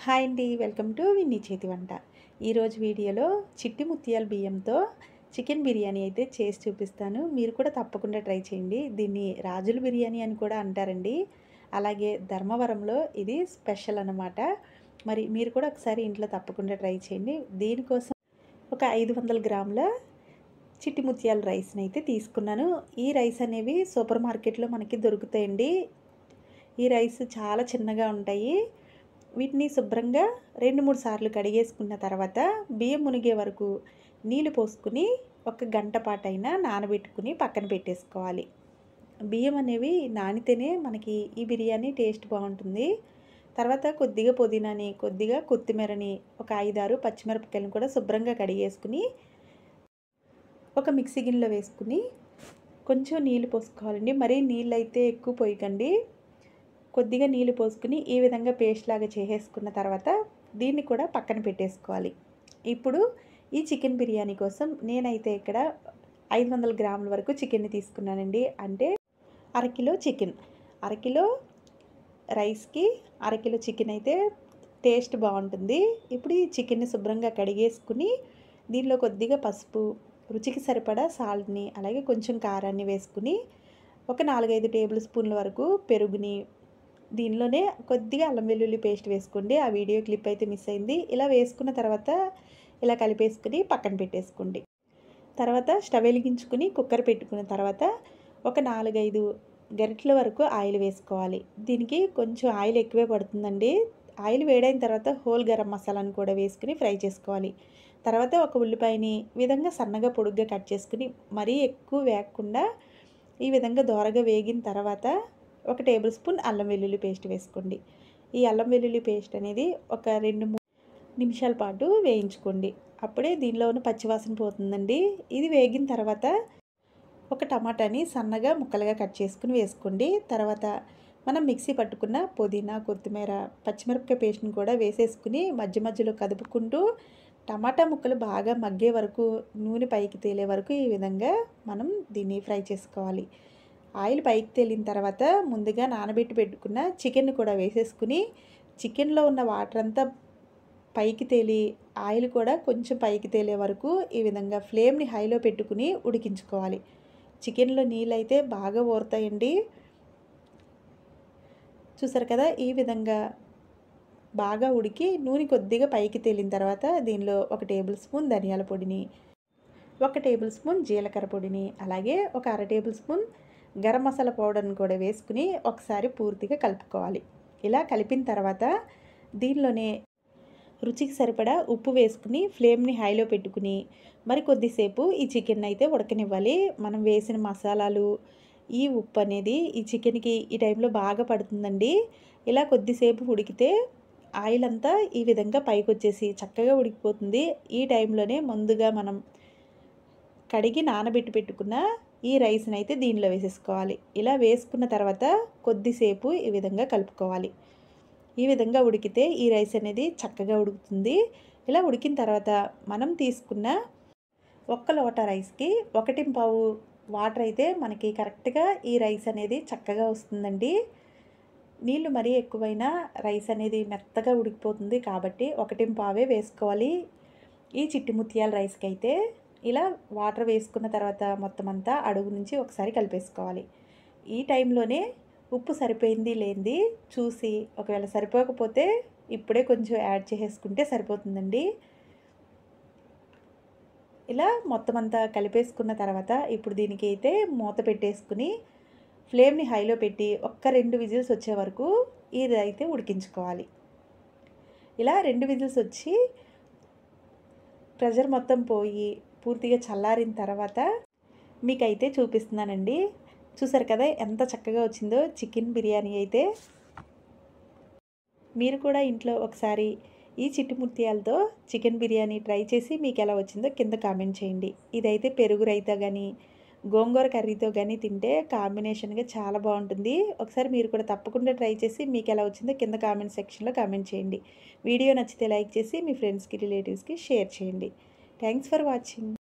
Hi అండి, welcome to Winnie చేతి వంట. ఈరోజు వీడియోలో చిట్టి ముత్యాల బియ్యంతో చికెన్ బిర్యానీ అయితే చేసి చూపిస్తాను. మీరు కూడా తప్పకుండా ట్రై చేయండి. దీన్ని రాజుల బిర్యానీ అని కూడా అంటారండి. అలాగే ధర్మవరంలో ఇది స్పెషల్ అన్నమాట. మరి మీరు కూడా ఒకసారి ఇంట్లో తప్పకుండా ట్రై చేయండి. దీనికోసం ఒక 500 గ్రాముల చిట్టి ముత్యాల రైస్ని అయితే తీసుకున్నాను. ఈ రైస్ అనేవి సూపర్ మార్కెట్లో మనకి దొరుకుతాయండి. ఈ రైస్ చాలా చిన్నగా ఉంటాయి. వీటిని శుభ్రంగా 2-3 సార్లు కడిగేసుకున్న తర్వాత బియ్యం మునిగే వరకు నీళ్ళు పోసుకుని ఒక గంట పాటైనా నానబెట్టుకుని పక్కన పెట్టేసుకోవాలి. బియ్యం అనేవి నానితేనే మనకి ఈ బిర్యానీ టేస్ట్ బాగుంటుంది. తర్వాత కొద్దిగా పుదీనాని, కొద్దిగా కొత్తిమీరని, ఒక 5-6 పచ్చిమిరపకాయలను కూడా శుభ్రంగా కడిగేసుకుని ఒక మిక్సీ గిన్నెలో వేసుకుని కొంచెం నీళ్ళు పోసుకోవాలండి. మరీ నీళ్ళు అయితే ఎక్కువ పోయకండి. కొద్దిగా నీళ్ళు పోసుకుని ఈ విధంగా పేస్ట్ లాగా చేసేసుకున్న తర్వాత దీన్ని కూడా పక్కన పెట్టేసుకోవాలి. ఇప్పుడు ఈ చికెన్ బిర్యానీ కోసం నేనైతే ఇక్కడ 500 గ్రాముల వరకు చికెన్ని తీసుకున్నానండి. అంటే అరకిలో చికెన్, అరకిలో రైస్కి అరకిలో చికెన్ అయితే టేస్ట్ బాగుంటుంది. ఇప్పుడు ఈ చికెన్ని శుభ్రంగా కడిగేసుకుని దీనిలో కొద్దిగా పసుపు, రుచికి సరిపడా సాల్ట్ని, అలాగే కొంచెం కారాన్ని వేసుకుని ఒక 4-5 టేబుల్ స్పూన్ల వరకు పెరుగుని, దీనిలోనే కొద్దిగా అల్లం వెల్లుల్లి పేస్ట్ వేసుకోండి. ఆ వీడియో క్లిప్ అయితే మిస్ అయింది. ఇలా వేసుకున్న తర్వాత ఇలా కలిపేసుకుని పక్కన పెట్టేసుకోండి. తర్వాత స్టవ్ వెలిగించుకుని కుక్కర్ పెట్టుకున్న తర్వాత ఒక 4-5 గరిటెల వరకు ఆయిల్ వేసుకోవాలి. దీనికి కొంచెం ఆయిల్ ఎక్కువే పడుతుందండి. ఆయిల్ వేడైన తర్వాత హోల్ గరం మసాలాను కూడా వేసుకుని ఫ్రై చేసుకోవాలి. తర్వాత ఒక ఉల్లిపాయని విధంగా సన్నగా పొడుగ్గా కట్ చేసుకుని మరీ ఎక్కువ వేగకుండా ఈ విధంగా దోరగా వేగిన తర్వాత ఒక టేబుల్ స్పూన్ అల్లం వెల్లుల్లి పేస్ట్ వేసుకోండి. ఈ అల్లం వెల్లుల్లి పేస్ట్ అనేది ఒక 2-3 నిమిషాల పాటు వేయించుకోండి. అప్పుడే దీనిలో ఉన్న పచ్చివాసన పోతుందండి. ఇది వేగిన తర్వాత ఒక టమాటాని సన్నగా ముక్కలుగా కట్ చేసుకుని వేసుకోండి. తర్వాత మనం మిక్సీ పట్టుకున్న పుదీనా, కొత్తిమీర, పచ్చిమిరపకాయ పేస్ట్ని కూడా వేసేసుకుని మధ్య మధ్యలో కదుపుకుంటూ టమాటా ముక్కలు బాగా మగ్గే వరకు, నూనె పైకి తేలే వరకు ఈ విధంగా మనం దీన్ని ఫ్రై చేసుకోవాలి. ఆయిల్ పైకి తేలిన తర్వాత ముందుగా నానబెట్టి పెట్టుకున్న చికెన్ కూడా వేసేసుకుని చికెన్లో ఉన్న వాటర్ అంతా పైకి తేలి ఆయిల్ కూడా కొంచెం పైకి తేలే వరకు ఈ విధంగా ఫ్లేమ్ని హైలో పెట్టుకుని ఉడికించుకోవాలి. చికెన్లో నీళ్ళు అయితే బాగా ఊరుతాయండి. చూసారు కదా, ఈ విధంగా బాగా ఉడికి నూనె కొద్దిగా పైకి తేలిన తర్వాత దీనిలో ఒక టేబుల్ స్పూన్ ధనియాల పొడిని, ఒక టేబుల్ స్పూన్ జీలకర్ర పొడిని, అలాగే ఒక అర టేబుల్ స్పూన్ గరం మసాలా పౌడర్ని కూడా వేసుకుని ఒకసారి పూర్తిగా కలుపుకోవాలి. ఇలా కలిపిన తర్వాత దీనిలోనే రుచికి సరిపడా ఉప్పు వేసుకుని ఫ్లేమ్ని హైలో పెట్టుకుని మరి కొద్దిసేపు ఈ చికెన్ అయితే ఉడకనివ్వాలి. మనం వేసిన మసాలాలు, ఈ ఉప్పు అనేది ఈ చికెన్కి ఈ టైంలో బాగా పడుతుందండి. ఇలా కొద్దిసేపు ఉడికితే ఆయిల్ అంతా ఈ విధంగా పైకి వచ్చేసి చక్కగా ఉడికిపోతుంది. ఈ టైంలోనే ముందుగా మనం కడిగి నానబెట్టి పెట్టుకున్న ఈ రైస్ని అయితే దీనిలో వేసేసుకోవాలి. ఇలా వేసుకున్న తర్వాత కొద్దిసేపు ఈ విధంగా కలుపుకోవాలి. ఈ విధంగా ఉడికితే ఈ రైస్ అనేది చక్కగా ఉడుకుతుంది. ఇలా ఉడికిన తర్వాత మనం తీసుకున్న 1 లోటా రైస్కి 1.25 వాటర్ అయితే మనకి కరెక్ట్గా ఈ రైస్ అనేది చక్కగా వస్తుందండి. నీళ్ళు మరీ ఎక్కువైనా రైస్ అనేది మెత్తగా ఉడికిపోతుంది కాబట్టి 1.25 వేసుకోవాలి. ఈ చిట్టి ముత్యాల రైస్కి అయితే ఇలా వాటర్ వేసుకున్న తర్వాత మొత్తం అంతా అడుగు నుంచి ఒకసారి కలిపేసుకోవాలి. ఈ టైంలోనే ఉప్పు సరిపోయింది లేనిది చూసి ఒకవేళ సరిపోకపోతే ఇప్పుడే కొంచెం యాడ్ చేసేసుకుంటే సరిపోతుందండి. ఇలా మొత్తం అంతా కలిపేసుకున్న తర్వాత ఇప్పుడు దీనికి అయితే మూత పెట్టేసుకుని ఫ్లేమ్ని హైలో పెట్టి ఒక్క 2 విజిల్స్ వచ్చే వరకు ఇది అయితే ఉడికించుకోవాలి. ఇలా 2 విజిల్స్ వచ్చి ప్రెషర్ మొత్తం పోయి పూర్తిగా చల్లారిన తర్వాత మీకైతే చూపిస్తున్నానండి. చూసారు కదా ఎంత చక్కగా వచ్చిందో చికెన్ బిర్యానీ అయితే. మీరు కూడా ఇంట్లో ఒకసారి ఈ చిట్టి ముత్యాలతో చికెన్ బిర్యానీ ట్రై చేసి మీకు ఎలా వచ్చిందో కింద కామెంట్ చేయండి. ఇదైతే పెరుగు రైతా కానీ గోంగూర కర్రీతో కానీ తింటే కాంబినేషన్గా చాలా బాగుంటుంది. ఒకసారి మీరు కూడా తప్పకుండా ట్రై చేసి మీకు ఎలా వచ్చిందో కింద కామెంట్ సెక్షన్లో కామెంట్ చేయండి. వీడియో నచ్చితే లైక్ చేసి మీ ఫ్రెండ్స్కి, రిలేటివ్స్కి షేర్ చేయండి. Thanks for watching.